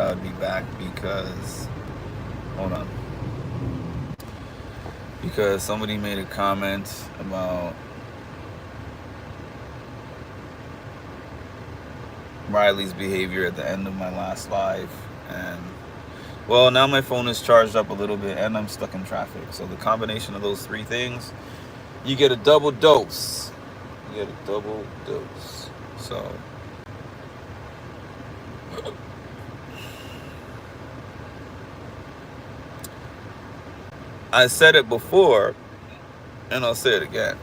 I would be back because, hold on, because somebody made a comment about Riley's behavior at the end of my last live. And, well, now my phone is charged up a little bit and I'm stuck in traffic. So the combination of those three things, you get a double dose. You get a double dose. So, I said it before, and I'll say it again.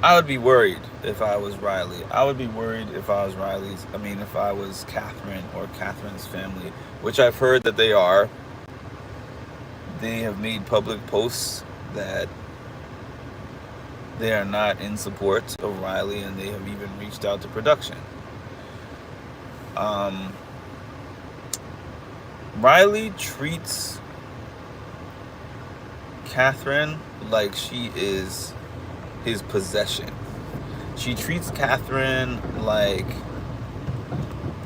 I would be worried if I was Rylie. I would be worried if I was if I was Catherine or Catherine's family, which I've heard that they are. They have made public posts that they are not in support of Rylie, and they have even reached out to production. Um, Rylie treats Catherine like she is his possession. She treats Catherine like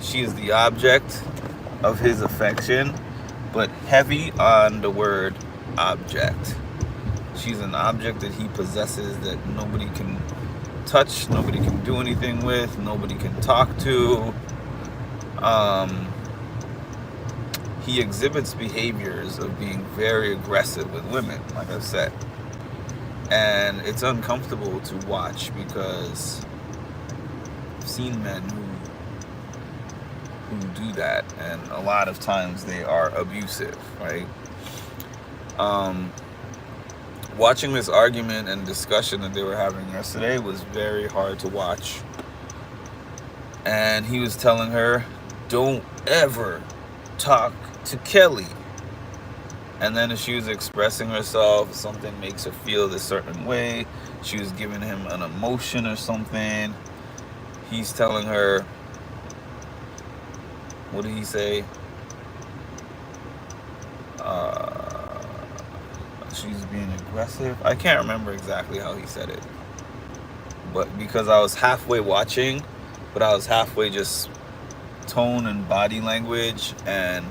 she is the object of his affection, but heavy on the word object. She's an object that he possesses that nobody can touch, nobody can do anything with, nobody can talk to. Um, he exhibits behaviors of being very aggressive with women, like I've said. And it's uncomfortable to watch because I've seen men who do that, and a lot of times they are abusive, right? Watching this argument and discussion that they were having yesterday was very hard to watch. And he was telling her, don't ever talk to Kelly. And then if she was expressing herself, something makes her feel this certain way. She was giving him an emotion or something. He's telling her, what did he say? She's being aggressive. I can't remember exactly how he said it. But because I was halfway watching, but I was halfway just tone and body language, and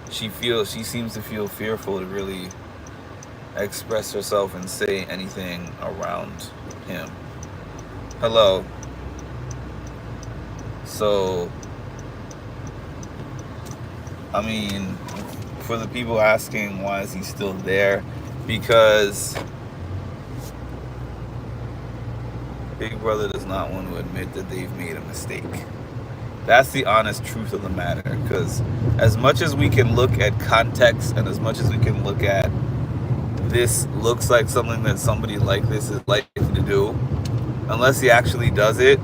she seems to feel fearful to really express herself and say anything around him. Hello. So, I mean, for the people asking why is he still there, because Big Brother does not want to admit that they've made a mistake. That's the honest truth of the matter. Because as much as we can look at context and as much as we can look at this looks like something that somebody like this is likely to do, unless he actually does it,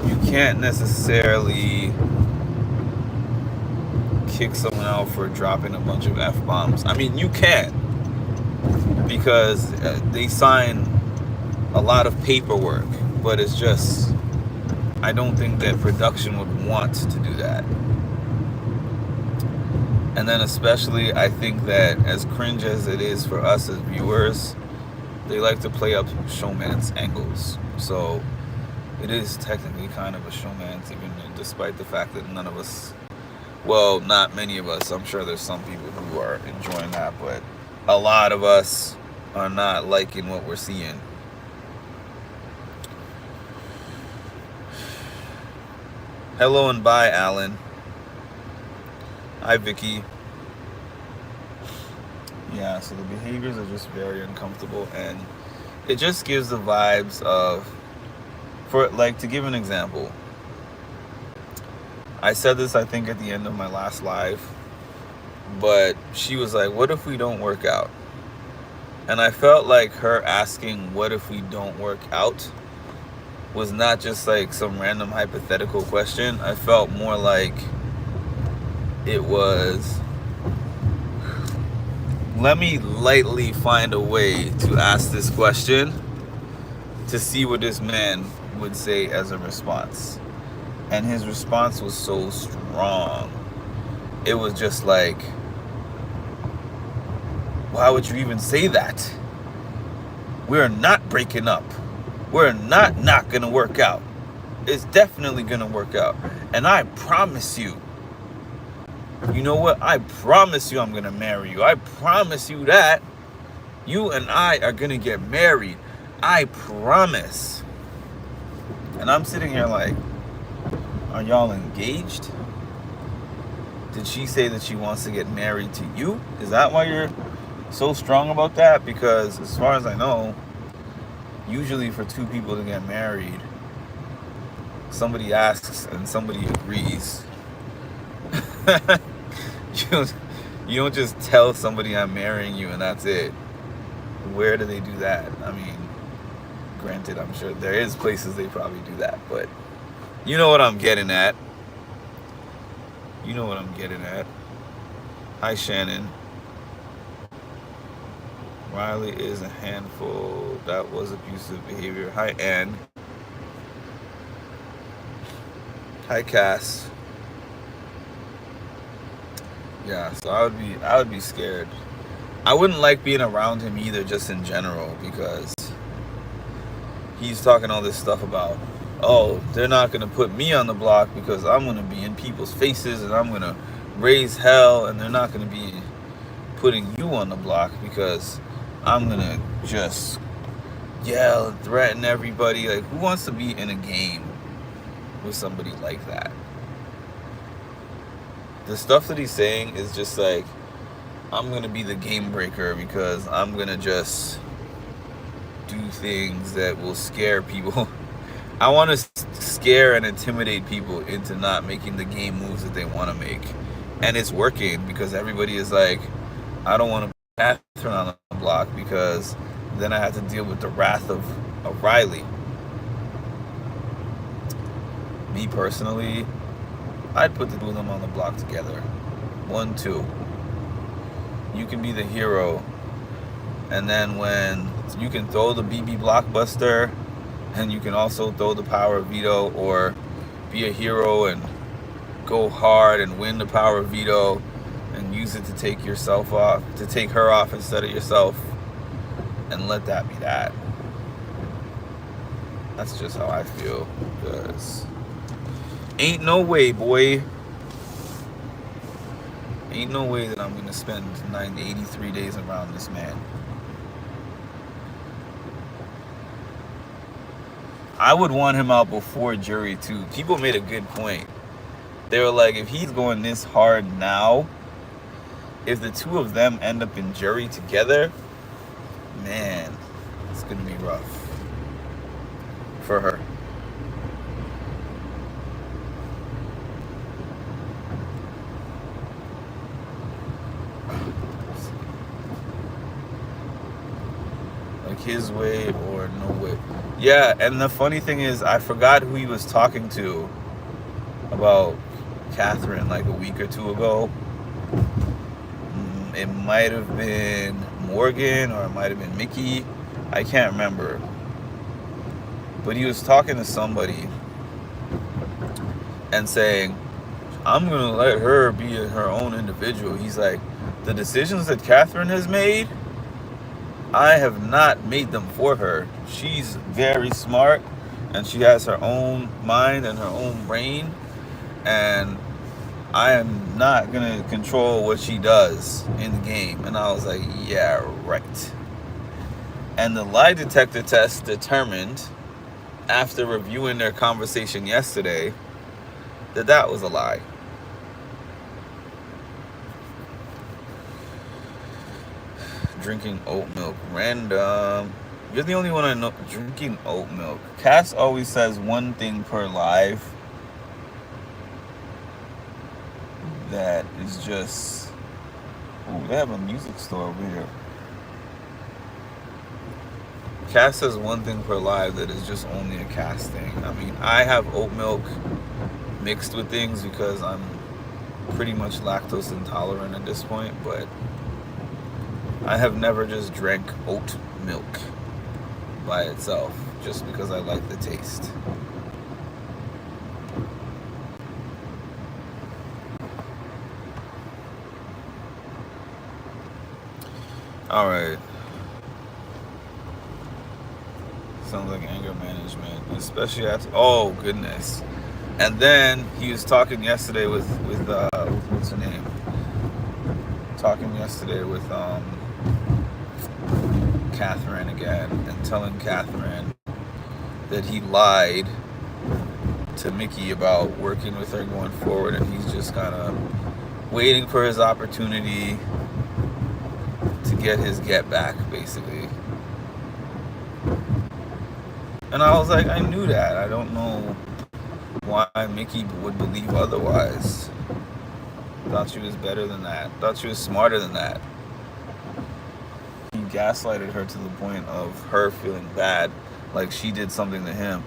you can't necessarily kick someone out for dropping a bunch of F-bombs. I mean, you can, because they sign a lot of paperwork, but it's just, I don't think that production would want to do that. And then especially, I think that as cringe as it is for us as viewers, they like to play up showman's angles. So it is technically kind of a showman's, even despite the fact that none of us, well, not many of us, I'm sure there's some people who are enjoying that, but a lot of us are not liking what we're seeing. Hello and bye, Alan. Hi, Vicky. Yeah, so the behaviors are just very uncomfortable, and it just gives the vibes of, for like, to give an example, I said this I think at the end of my last live, but she was like, what if we don't work out? And I felt like her asking what if we don't work out was not just like some random hypothetical question. I felt more like it was, let me lightly find a way to ask this question to see what this man would say as a response. And his response was so strong. It was just like, why would you even say that? We're not breaking up. We're not gonna work out. It's definitely gonna work out. And I promise you, you know what? I promise you I'm gonna marry you. I promise you that. You and I are gonna get married. I promise. And I'm sitting here like, are y'all engaged? Did she say that she wants to get married to you? Is that why you're so strong about that? Because as far as I know, usually for two people to get married, somebody asks and somebody agrees. you, you don't just tell somebody I'm marrying you and that's it. Where do they do that? I mean, granted, I'm sure there is places they probably do that, but you know what I'm getting at. You know what I'm getting at. Hi, Shannon. Rylie is a handful. That was abusive behavior. Hi, Ann. Hi, Cass. Yeah, so I would be scared. I wouldn't like being around him either, just in general, because he's talking all this stuff about, oh, they're not gonna put me on the block because I'm gonna be in people's faces and I'm gonna raise hell, and they're not gonna be putting you on the block because I'm gonna just yell and threaten everybody. Like, who wants to be in a game with somebody like that? The stuff that he's saying is just like, I'm gonna be the game breaker because I'm gonna just do things that will scare people. I want to scare and intimidate people into not making the game moves that they want to make. And it's working because everybody is like, I don't want to put Catherine on the block because then I have to deal with the wrath of Rylie. Me personally, I'd put the two of them on the block together. 1, 2. You can be the hero. And then when you can throw the BB blockbuster, and you can also throw the power of veto, or be a hero and go hard and win the power of veto and use it to take yourself off, to take her off instead of yourself, and let that be that. That's just how I feel, because ain't no way, boy. Ain't no way that I'm going to spend 83 days around this man. I would want him out before jury, too. People made a good point. They were like, if he's going this hard now, if the two of them end up in jury together, man, it's going to be rough for her. Like his way or no way. Yeah, and the funny thing is, I forgot who he was talking to about Catherine like a week or two ago. It might have been Morgan or it might have been Mickey. I can't remember. But he was talking to somebody and saying, I'm going to let her be her own individual. He's like, the decisions that Catherine has made, I have not made them for her. She's very smart and she has her own mind and her own brain, and I am not going to control what she does in the game. And I was like, yeah, right. And the lie detector test determined, after reviewing their conversation yesterday, that that was a lie. Drinking oat milk. Random. You're the only one I know drinking oat milk. Cass always says one thing per live that is just... Ooh, they have a music store over here. Cass says one thing per live that is just only a Cass thing. I mean, I have oat milk mixed with things because I'm pretty much lactose intolerant at this point, but I have never just drank oat milk by itself just because I like the taste. All right. So sounds like anger management, especially at, oh goodness. And then he was talking yesterday with what's her name? Talking yesterday with Catherine again, and telling Catherine that he lied to Mickey about working with her going forward, and he's just kind of waiting for his opportunity to get his get back, basically. And I was like, I knew that. I don't know why Mickey would believe otherwise. Thought she was better than that. Thought she was smarter than that. He gaslighted her to the point of her feeling bad, like she did something to him.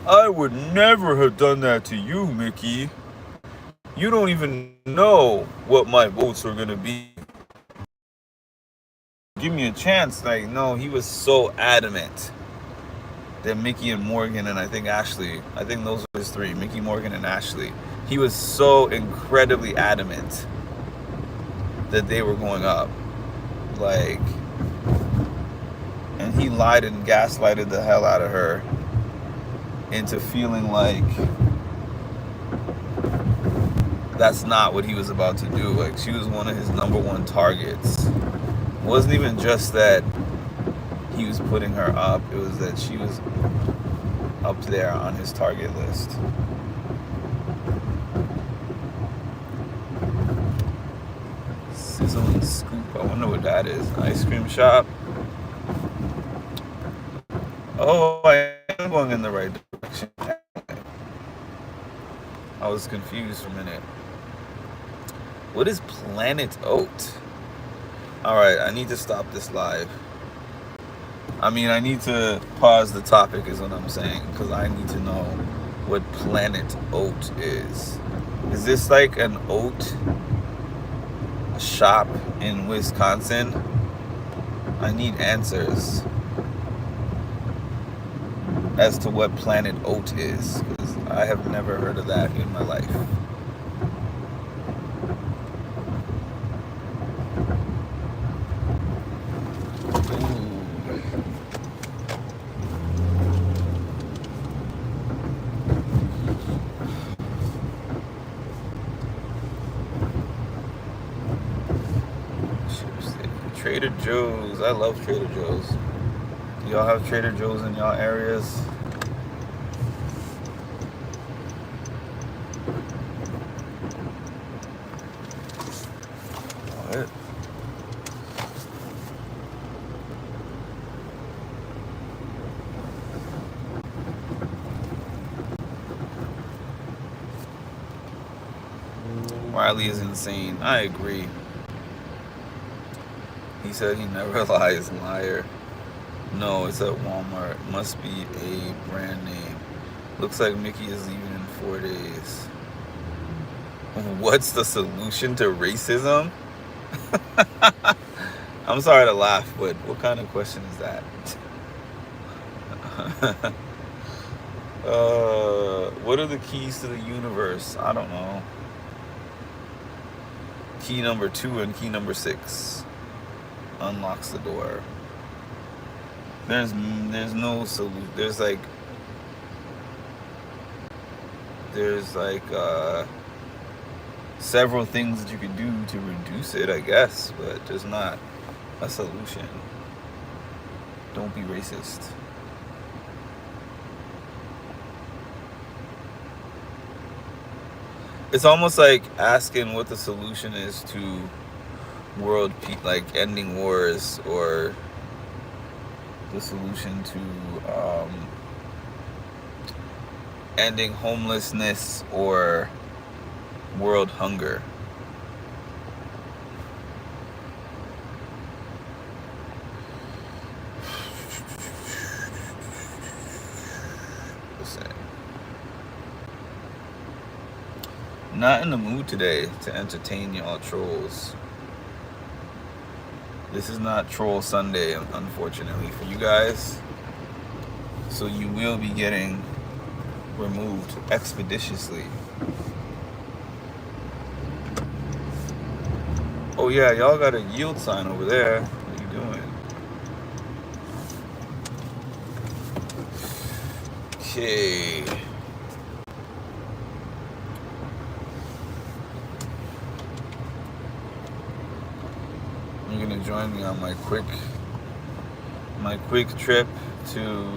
I would never have done that to you, Mickey. You don't even know what my votes are going to be. Give me a chance. Like, no, he was so adamant that Mickey and Morgan, and I think Ashley, I think those were his three, Mickey, Morgan, and Ashley. He was so incredibly adamant that they were going up. Like, and he lied and gaslighted the hell out of her into feeling like that's not what he was about to do. Like, she was one of his number one targets. It wasn't even just that he was putting her up, it was that she was up there on his target list. Sizzling Scoop, I wonder what that is. Ice cream shop. Oh, I am going in the right direction. I was confused for a minute. What is Planet Oat? Alright, I need to stop this live. I mean, I need to pause the topic is what I'm saying, because I need to know what Planet Oat is. Is this like an oat shop in Wisconsin? I need answers as to what Planet Oat is, because I have never heard of that in my life. Trader Joe's. I love Trader Joe's. Do y'all have Trader Joe's in y'all areas? What? Rylie is insane. I agree. He said he never lies, liar. No, it's at Walmart. Must be a brand name. Looks like Mickey is leaving in 4 days. What's the solution to racism? I'm sorry to laugh, but what kind of question is that? What are the keys to the universe? I don't know. Key number 2 and key number 6 unlocks the door. There's no solution. There's like several things that you can do to reduce it, I guess, but there's not a solution. Don't be racist. It's almost like asking what the solution is to world peace, like ending wars, or the solution to ending homelessness or world hunger. Listen. Not in the mood today to entertain y'all trolls. This is not Troll Sunday, unfortunately, for you guys. So you will be getting removed expeditiously. Oh yeah, y'all got a yield sign over there. What are you doing? Okay. You're gonna join me on my quick trip to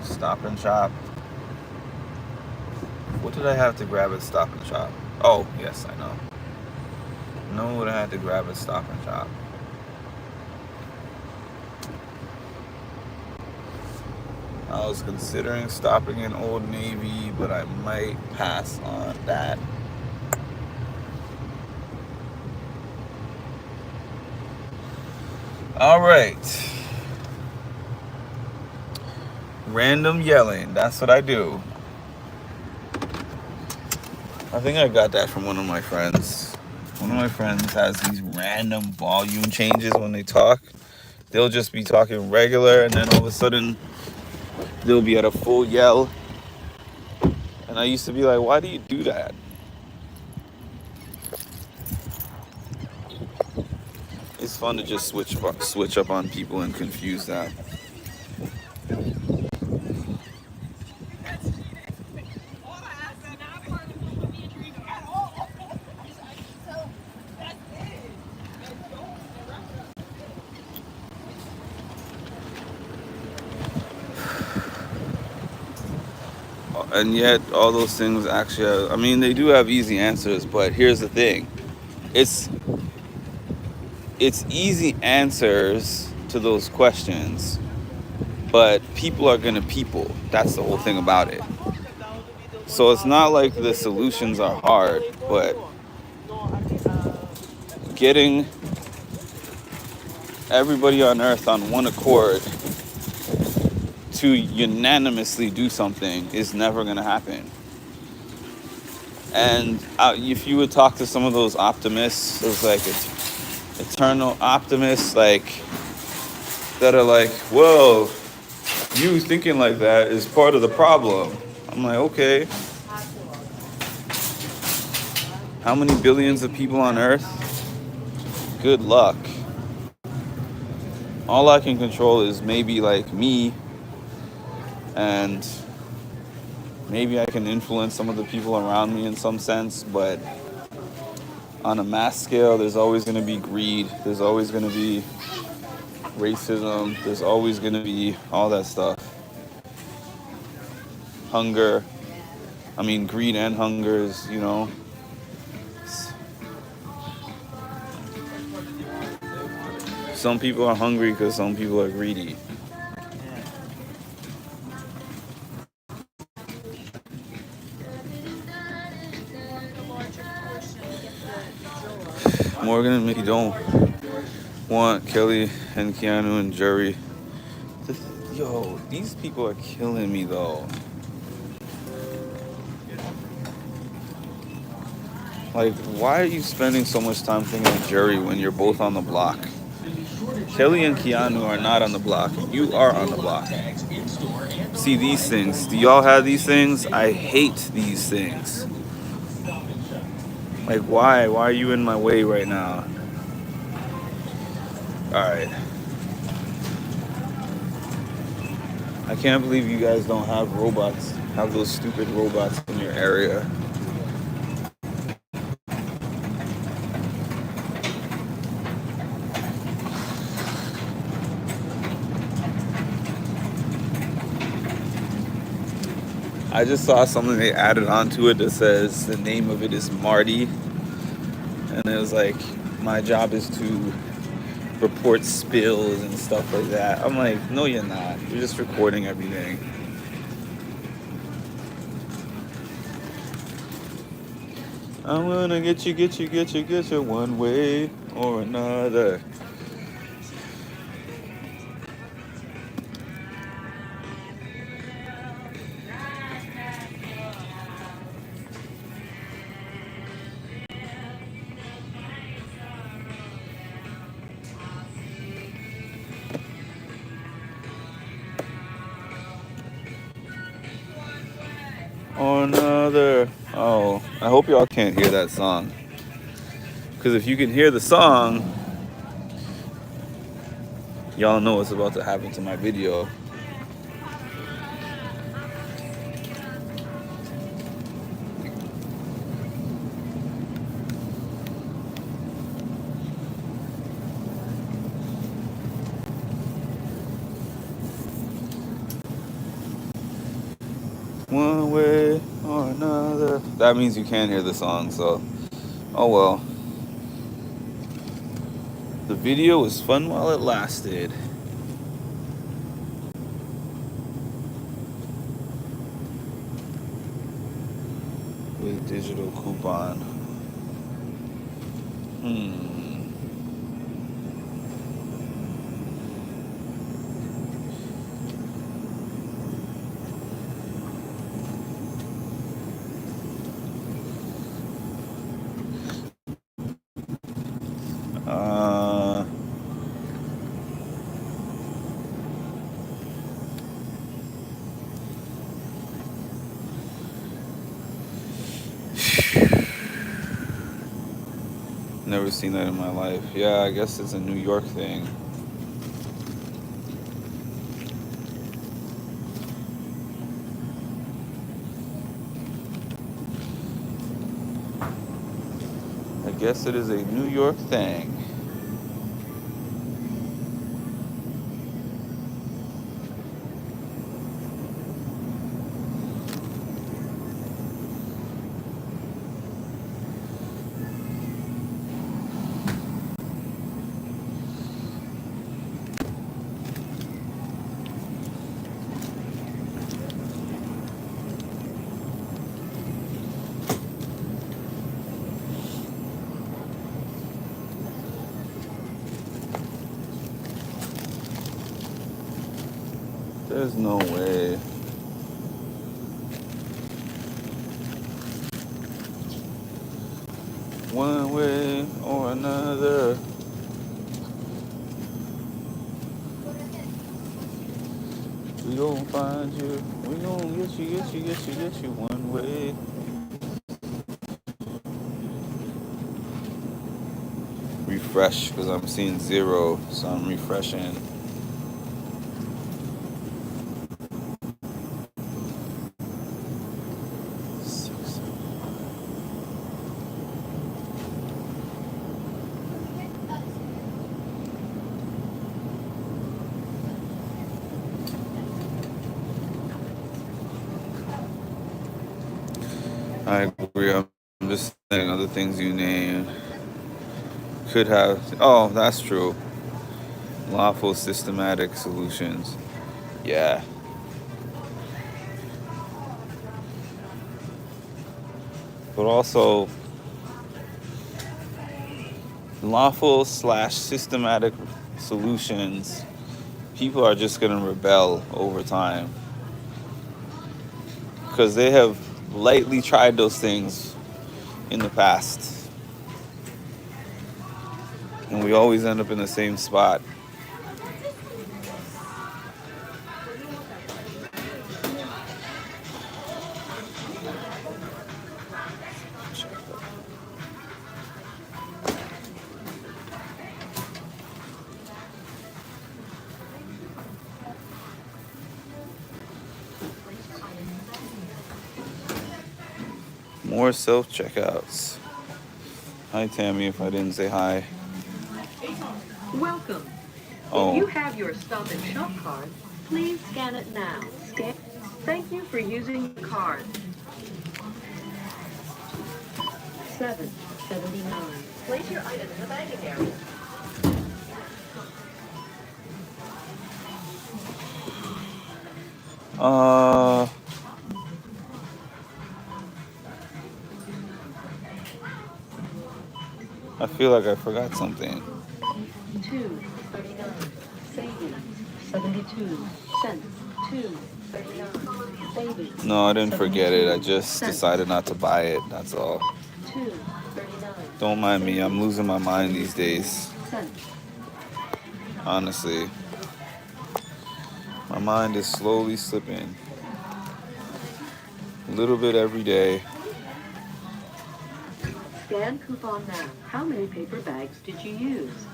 Stop and Shop. What did I have to grab at Stop and Shop? Oh, yes, I know. Know what I had to grab at Stop and Shop. I was considering stopping in Old Navy, but I might pass on that. All right. Random yelling. That's what I do. I think I got that from one of my friends. One of my friends has these random volume changes when they talk. They'll just be talking regular, and then all of a sudden, they'll be at a full yell. And I used to be like, why do you do that? It's fun to just switch up on people and confuse that. And yet, all those things actually, I mean, they do have easy answers, but here's the thing. It's easy answers to those questions, but people are gonna people. That's the whole thing about it. So it's not like the solutions are hard, but getting everybody on earth on one accord to unanimously do something is never gonna happen. And if you would talk to some of those optimists, those like eternal optimists, like that are like, well, you thinking like that is part of the problem. I'm like, okay. How many billions of people on Earth? Good luck. All I can control is maybe like me, and maybe I can influence some of the people around me in some sense, but on a mass scale, there's always going to be greed. There's always going to be racism. There's always going to be all that stuff. Hunger. I mean, greed and hunger is, some people are hungry because some people are greedy. Morgan and Mickey don't want Kelly and Keanu and Jerry. Yo, these people are killing me though. Like, why are you spending so much time thinking of Jerry when you're both on the block? Kelly and Keanu are not on the block. You are on the block. See these things. Do y'all have these things? I hate these things. Like, why? Why are you in my way right now? Alright. I can't believe you guys don't have robots. Have those stupid robots in your area. I just saw something they added onto it that says the name of it is Marty. And it was like, my job is to report spills and stuff like that. I'm like, no, you're not. You're just recording everything. I'm gonna get you one way or another. Or another. Oh, I hope y'all can't hear that song. Because if you can hear the song, Y'all know what's about to happen to my video. One way or another. That means you can't hear the song, so oh well. The video was fun while it lasted. With digital coupon. Never seen that in my life. Yeah, I guess it's a New York thing. I guess it is a New York thing. There's no way. One way or another. We gon' find you. We gon' get you one way. Refresh, because I'm seeing 0, so I'm refreshing. I agree. I'm just saying other things you named could have. Oh, that's true. Lawful systematic solutions. Yeah. But also, lawful / systematic solutions, people are just going to rebel over time. Because they have lightly tried those things in the past. And we always end up in the same spot. More self-checkouts. Hi, Tammy, if I didn't say hi. Welcome. Oh. If you have your Stop and Shop card, please scan it now. Thank you for using your card. $7.79. Place your item in the bagging area. I feel like I forgot something. $2.39. Savings. 72 cents. $2.39. Savings. No, I didn't forget it. I just decided not to buy it. That's all. $2.39. Don't mind me. I'm losing my mind these days. Honestly. My mind is slowly slipping. A little bit every day. Scan coupon now. How many paper bags did you use?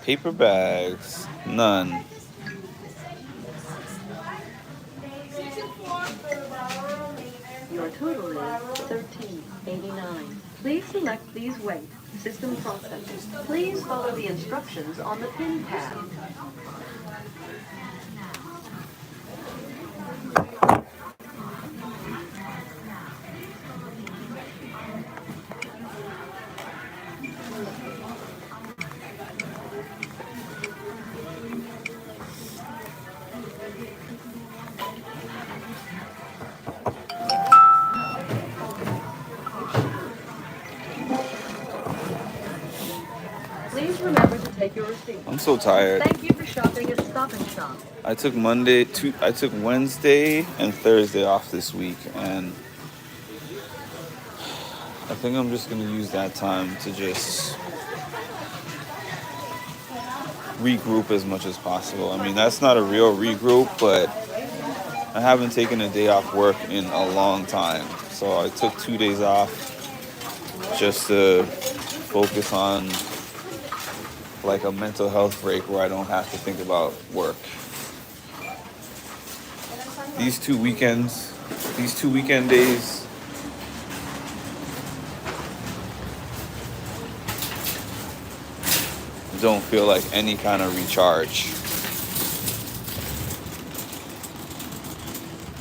Paper bags, none. Your total is $13.89. Please select these weight. System processing. Please follow the instructions on the pin pad. Please remember to take your receipt. I'm so tired. Thank you for shopping at Stop and Shop. I took Wednesday and Thursday off this week, and I think I'm just gonna use that time to just regroup as much as possible. I mean, that's not a real regroup, but I haven't taken a day off work in a long time. So I took 2 days off just to focus on like a mental health break where I don't have to think about work. These two weekend days, don't feel like any kind of recharge.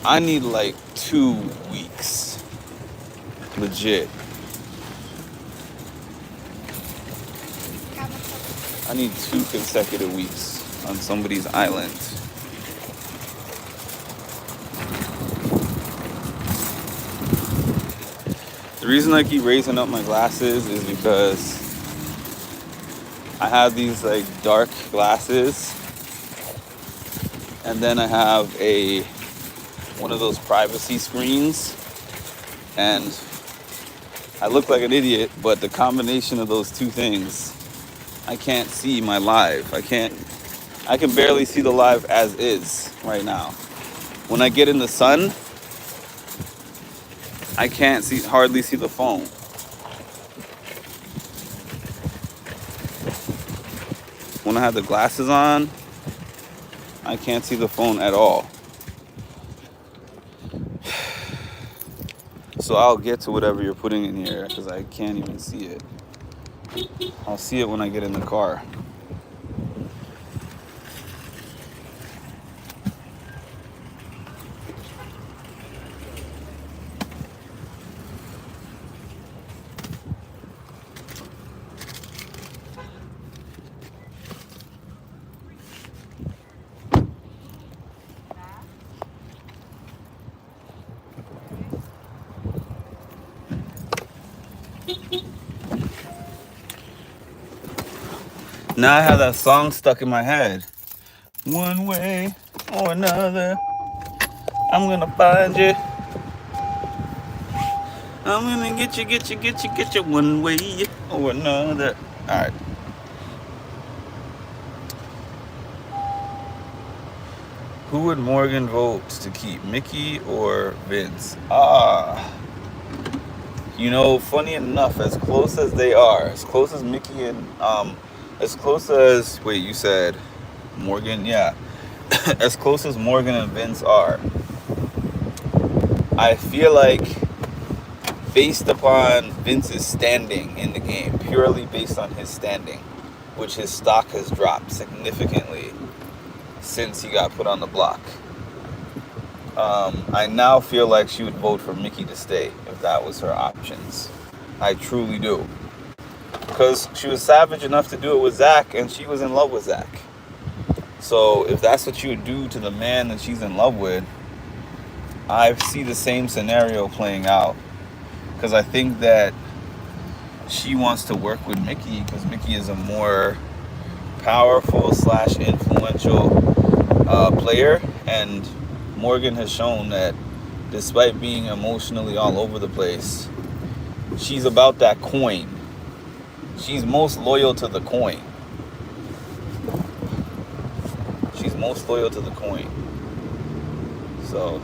I need like 2 weeks. Legit. I need 2 consecutive weeks on somebody's island. The reason I keep raising up my glasses is because I have these like dark glasses, and then I have one of those privacy screens, and I look like an idiot, but the combination of those two things, I can't see my live. I can barely see the live as is right now. When I get in the sun, I can't hardly see the phone. When I have the glasses on, I can't see the phone at all. So I'll get to whatever you're putting in here because I can't even see it. I'll see it when I get in the car. Now I have that song stuck in my head. One way or another, I'm gonna find you. I'm gonna get you one way or another. All right. Who would Morgan vote to keep, Mickey or Vince? Funny enough, as close as they are, as close as Mickey and as close as, wait, you said Morgan? Yeah. As close as Morgan and Vince are, I feel like based upon Vince's standing in the game, purely based on his standing, which his stock has dropped significantly since he got put on the block, I now feel like she would vote for Mickey to stay if that was her options. I truly do. Because she was savage enough to do it with Zach, and she was in love with Zach. So if that's what you would do to the man that she's in love with, I see the same scenario playing out. Because I think that she wants to work with Mickey because Mickey is a more powerful / influential player, and Morgan has shown that despite being emotionally all over the place, she's about that coin. She's most loyal to the coin. She's most loyal to the coin. So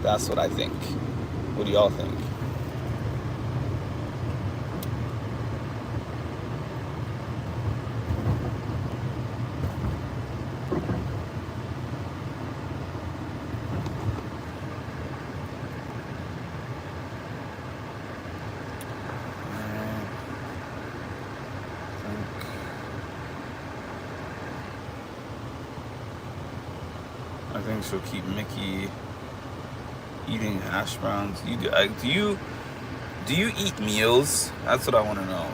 that's what I think. What do y'all think? think she'll keep Mickey eating hash browns. Do you eat meals? That's what I want to know.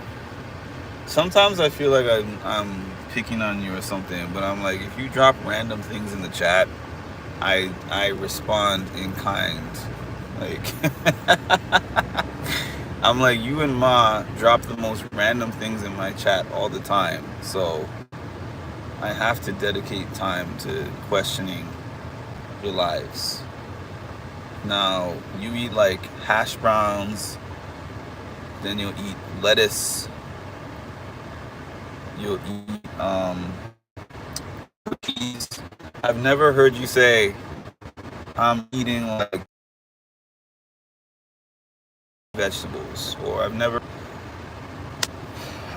Sometimes I feel like I'm picking on you or something, but I'm like, if you drop random things in the chat, I respond in kind. Like I'm like, you and Ma drop the most random things in my chat all the time, so I have to dedicate time to questioning your lives. Now, you eat like hash browns, then you'll eat lettuce, you'll eat cookies. I've never heard you say, I'm eating like vegetables, or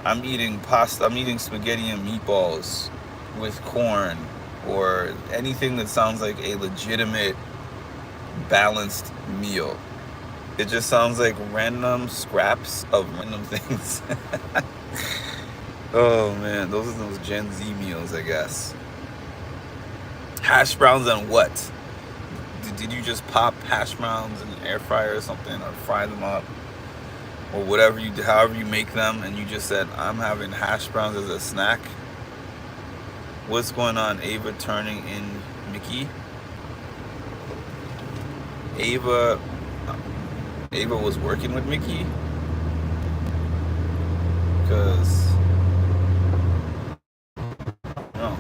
I'm eating pasta, I'm eating spaghetti and meatballs with corn, or anything that sounds like a legitimate balanced meal. It just sounds like random scraps of random things. Oh man, those are those Gen Z meals, I guess. Hash browns and what? Did you just pop hash browns in an air fryer or something, or fry them up, or whatever you do, however you make them, and you just said, I'm having hash browns as a snack? What's going on? Ava turning in Mickey? Ava was working with Mickey? Because no.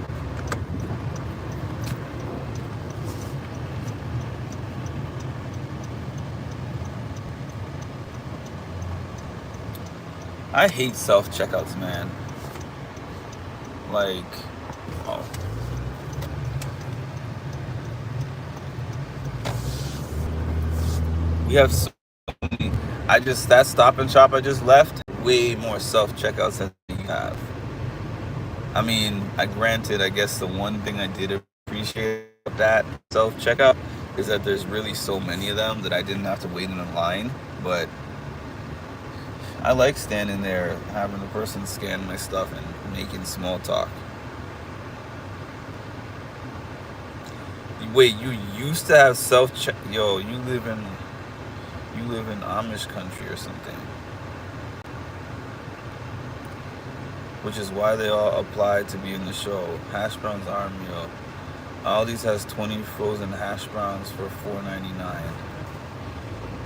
I hate self-checkouts, man. Like, oh. We have so many. That Stop and Shop I just left, way more self-checkouts than you have. I mean, granted, I guess the one thing I did appreciate about that self-checkout is that there's really so many of them that I didn't have to wait in a line, but I like standing there, having the person scan my stuff and making small talk. Wait, you used to have self-check? Yo, you live in Amish country or something. Which is why they all applied to be in the show. Hash browns are a meal. Aldi's has 20 frozen hash browns for $4.99.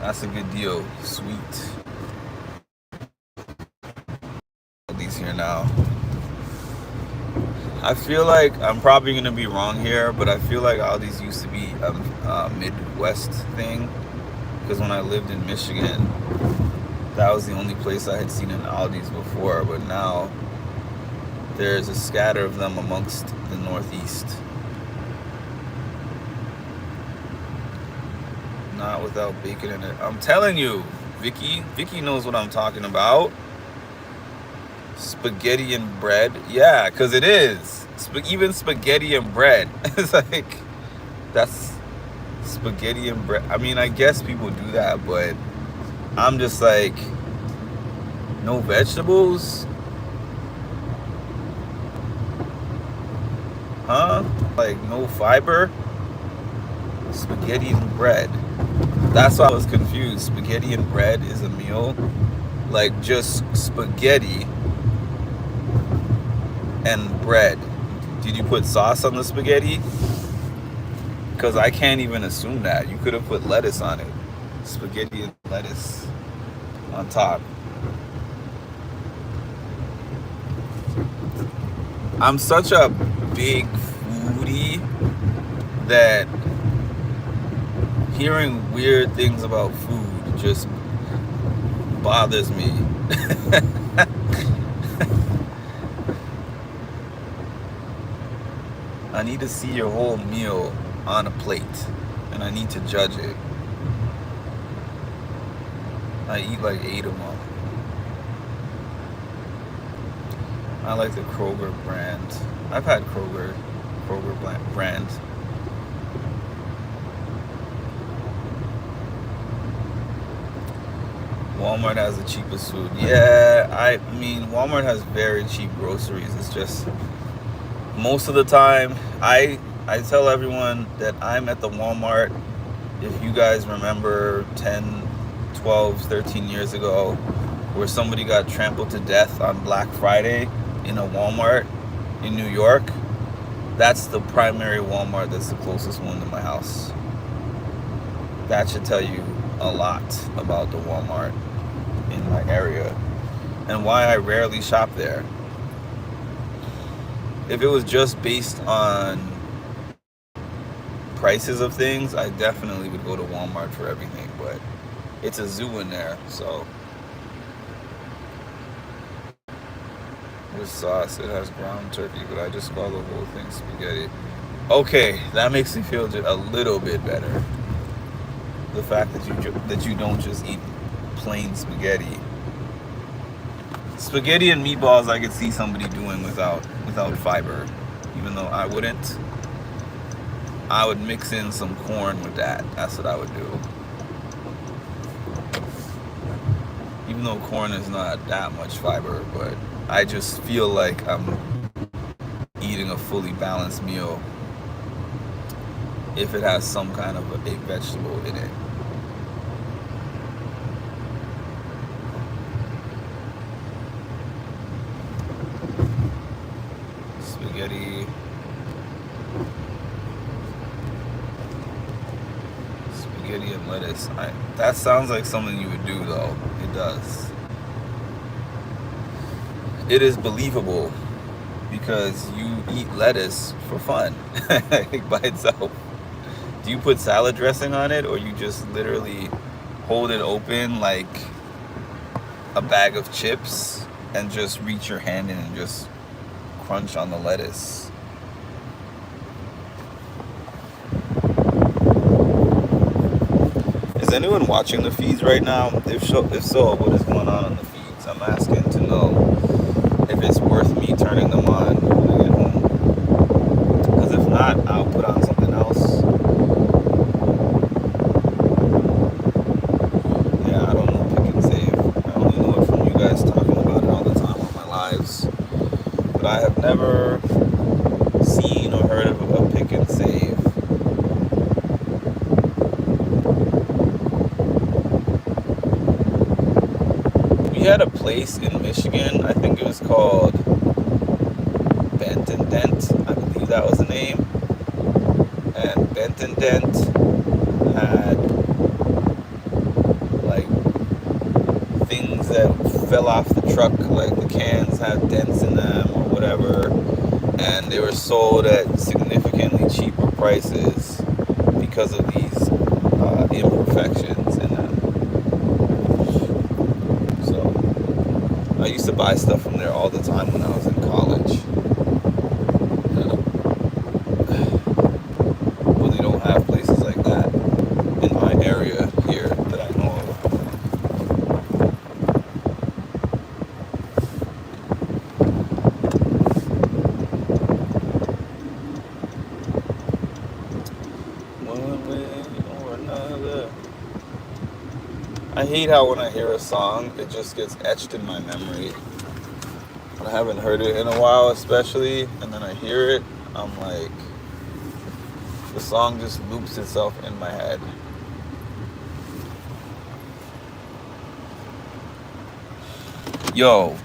That's a good deal. Sweet. Aldi's here now. I feel like I'm probably gonna be wrong here, but I feel like Aldi's used to be a Midwest thing. Because when I lived in Michigan, that was the only place I had seen an Aldi's before. But now there's a scatter of them amongst the Northeast. Not without bacon in it. I'm telling you, Vicky knows what I'm talking about. Spaghetti and bread. Yeah, because it is. Even spaghetti and bread. It's like, that's spaghetti and bread. I mean, I guess people do that, but I'm just like, no vegetables? Huh? Like, no fiber? Spaghetti and bread. That's why I was confused. Spaghetti and bread is a meal? Like, just spaghetti and bread. Did you put sauce on the spaghetti? Because I can't even assume that. You could have put lettuce on it. Spaghetti and lettuce on top. I'm such a big foodie that hearing weird things about food just bothers me. I need to see your whole meal on a plate, and I need to judge it. I eat like 8 of them. I like the Kroger brand. I've had Kroger brand. Walmart has the cheapest food. Yeah, I mean, Walmart has very cheap groceries. It's just, most of the time, I I tell everyone that I'm at the Walmart. If you guys remember 10, 12, 13 years ago, where somebody got trampled to death on Black Friday in a Walmart in New York, that's the primary Walmart that's the closest one to my house. That should tell you a lot about the Walmart in my area and why I rarely shop there. If it was just based on prices of things, I definitely would go to Walmart for everything, but it's a zoo in there, so. With sauce, it has ground turkey, but I just call the whole thing spaghetti. Okay, that makes me feel a little bit better. The fact that you don't just eat plain spaghetti. Spaghetti and meatballs, I could see somebody doing without fiber, even though I wouldn't. I would mix in some corn with that. That's what I would do. Even though corn is not that much fiber, but I just feel like I'm eating a fully balanced meal if it has some kind of a vegetable in it. Spaghetti. Spaghetti and lettuce. That sounds like something you would do, though. It does. It is believable because you eat lettuce for fun by itself. Do you put salad dressing on it, or you just literally hold it open like a bag of chips and just reach your hand in and just crunch on the lettuce? Is anyone watching the feeds right now? If so, what is going on the feeds? I'm asking to know if it's worth me turning them on when I get home. Because if not, I'll put on something else. Yeah, I don't know pick and save. I only know it from you guys talking about it all the time on my lives. But I have never seen or heard of a pick and save. We had a place in Michigan, I think it was called Bent and Dent, I believe that was the name. And Bent and Dent had like things that fell off the truck, like the cans had dents in them or whatever, and they were sold at significantly cheaper prices because of these imperfections in them. I used to buy stuff from there all the time when I was in college. But they don't have places like that in my area here that I know of. One way or another. I hate how when I hear a song, it just gets etched in my memory. I haven't heard it in a while, especially, and then I hear it, I'm like, the song just loops itself in my head. Yo,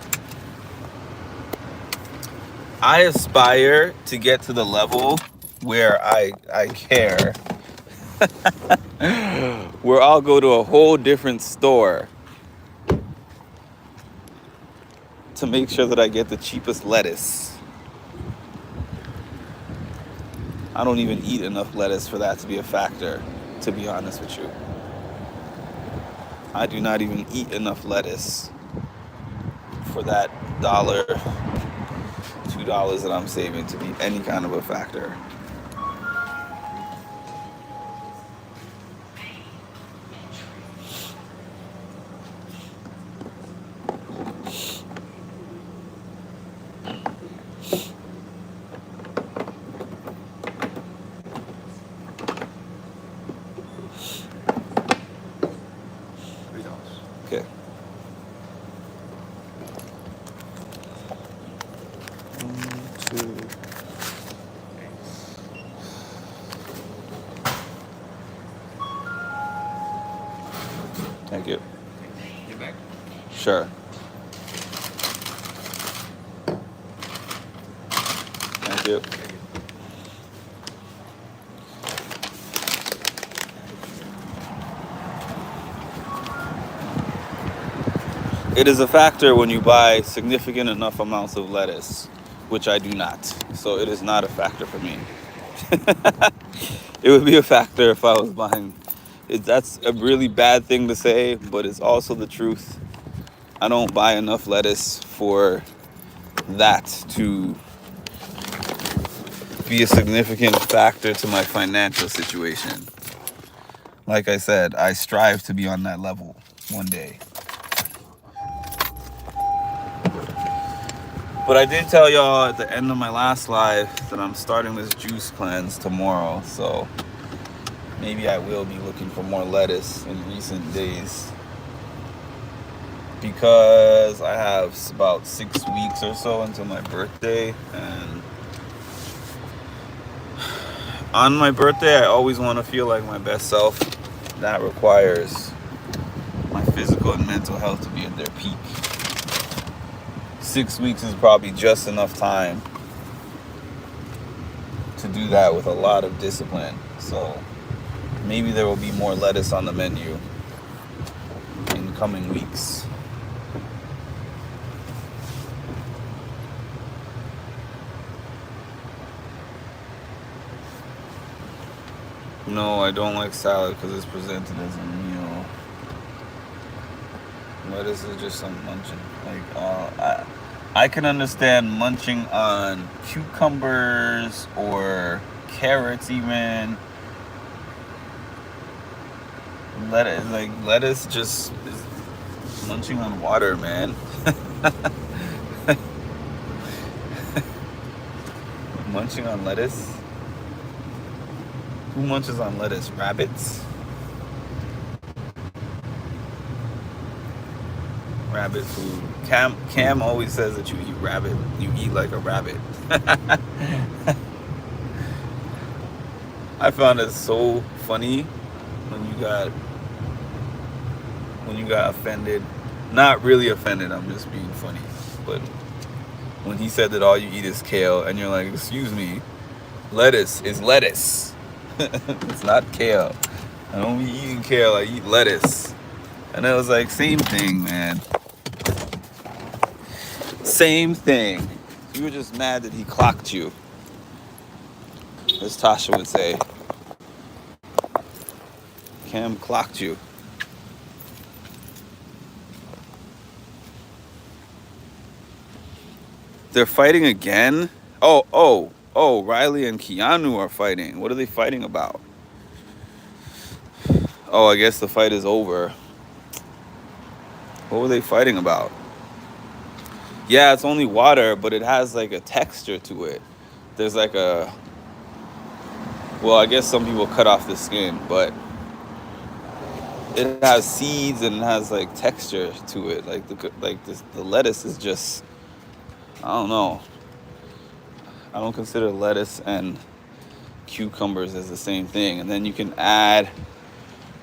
I aspire to get to the level where I care where I'll go to a whole different store to make sure that I get the cheapest lettuce. I don't even eat enough lettuce for that to be a factor, to be honest with you. I do not even eat enough lettuce for that $1, $2 that I'm saving to be any kind of a factor. Okay. Thank you. Get back. Sure. Thank you. It is a factor when you buy significant enough amounts of lettuce, which I do not. So it is not a factor for me. It would be a factor if I was buying. That's a really bad thing to say, but it's also the truth. I don't buy enough lettuce for that to be a significant factor to my financial situation. Like I said, I strive to be on that level one day. But I did tell y'all at the end of my last live that I'm starting this juice cleanse tomorrow, so maybe I will be looking for more lettuce in recent days, because I have about 6 weeks or so until my birthday, and on my birthday I always want to feel like my best self. That requires my physical and mental health to be at their peak. 6 weeks is probably just enough time to do that with a lot of discipline. So maybe there will be more lettuce on the menu in coming weeks. No, I don't like salad because it's presented as a meal. Lettuce is just some munching. I can understand munching on cucumbers or carrots even. Lettuce just is munching on water, man. Munching on lettuce? Who munches on lettuce? Rabbits? Rabbit food. Cam always says that you eat rabbit. You eat like a rabbit. I found it so funny when you got offended. Not really offended, I'm just being funny. But when he said that all you eat is kale, and you're like, excuse me, lettuce is lettuce. It's not kale. I don't be eating kale, I eat lettuce. And it was like, same thing, man. Same thing. You were just mad that he clocked you, as Tasha would say. Cam clocked you. They're fighting again? Oh, Rylie and Keanu are fighting. What are they fighting about? Oh, I guess the fight is over. What were they fighting about? Yeah, it's only water, but it has like a texture to it. There's like a... Well, I guess some people cut off the skin, but it has seeds and it has like texture to it. The lettuce is just... I don't know. I don't consider lettuce and cucumbers as the same thing. And then you can add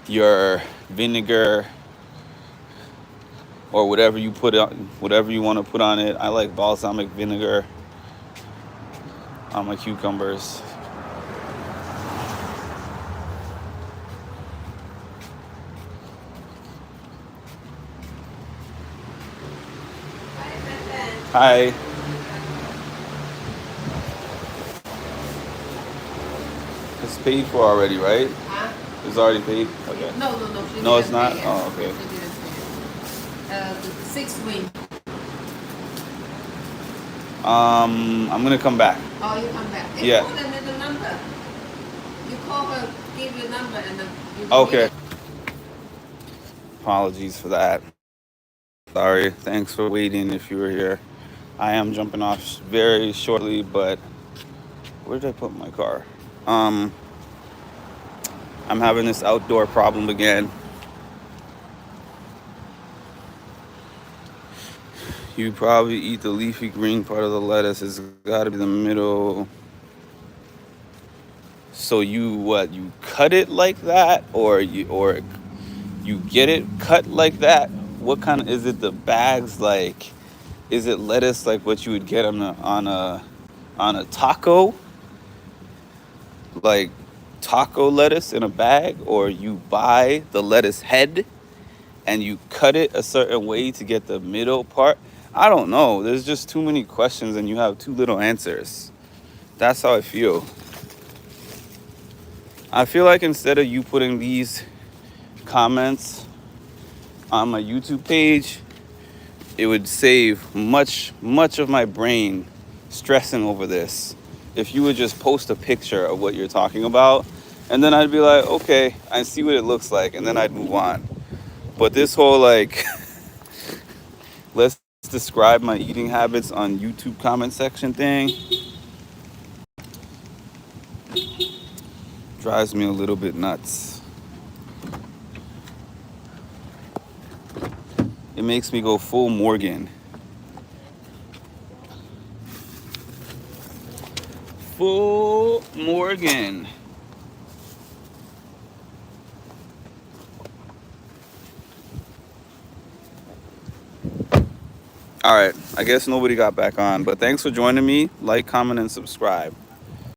your vinegar or whatever you put on, whatever you want to put on it. I like balsamic vinegar on my cucumbers. Hi. It's paid for already, right? Huh? It's already paid? Okay. No. No, it's not? Oh, okay. The 6 week. I'm gonna come back. Oh, you come back. Hey, Yeah. call them with the number. You call her, give your number, and then you Okay. Apologies for that. Sorry. Thanks for waiting if you were here. I am jumping off very shortly, but where did I put my car? I'm having this outdoor problem again. You probably eat the leafy green part of the lettuce. It's got to be the middle. So you what? You cut it like that, or You get it cut like that. What kind of, is it the bags like, is it lettuce like what you would get on a taco, like taco lettuce in a bag, or you buy the lettuce head and you cut it a certain way to get the middle part? I don't know. There's just too many questions and you have too little answers. That's how I feel. I feel like instead of you putting these comments on my YouTube page, it would save much of my brain stressing over this if you would just post a picture of what you're talking about, and then I'd be like, okay, I see what it looks like, and then I'd move on. But this whole like let's describe my eating habits on YouTube comment section thing drives me a little bit nuts. It makes me go full Morgan. Full Morgan. All right, I guess nobody got back on, but thanks for joining me. Like, comment, and subscribe.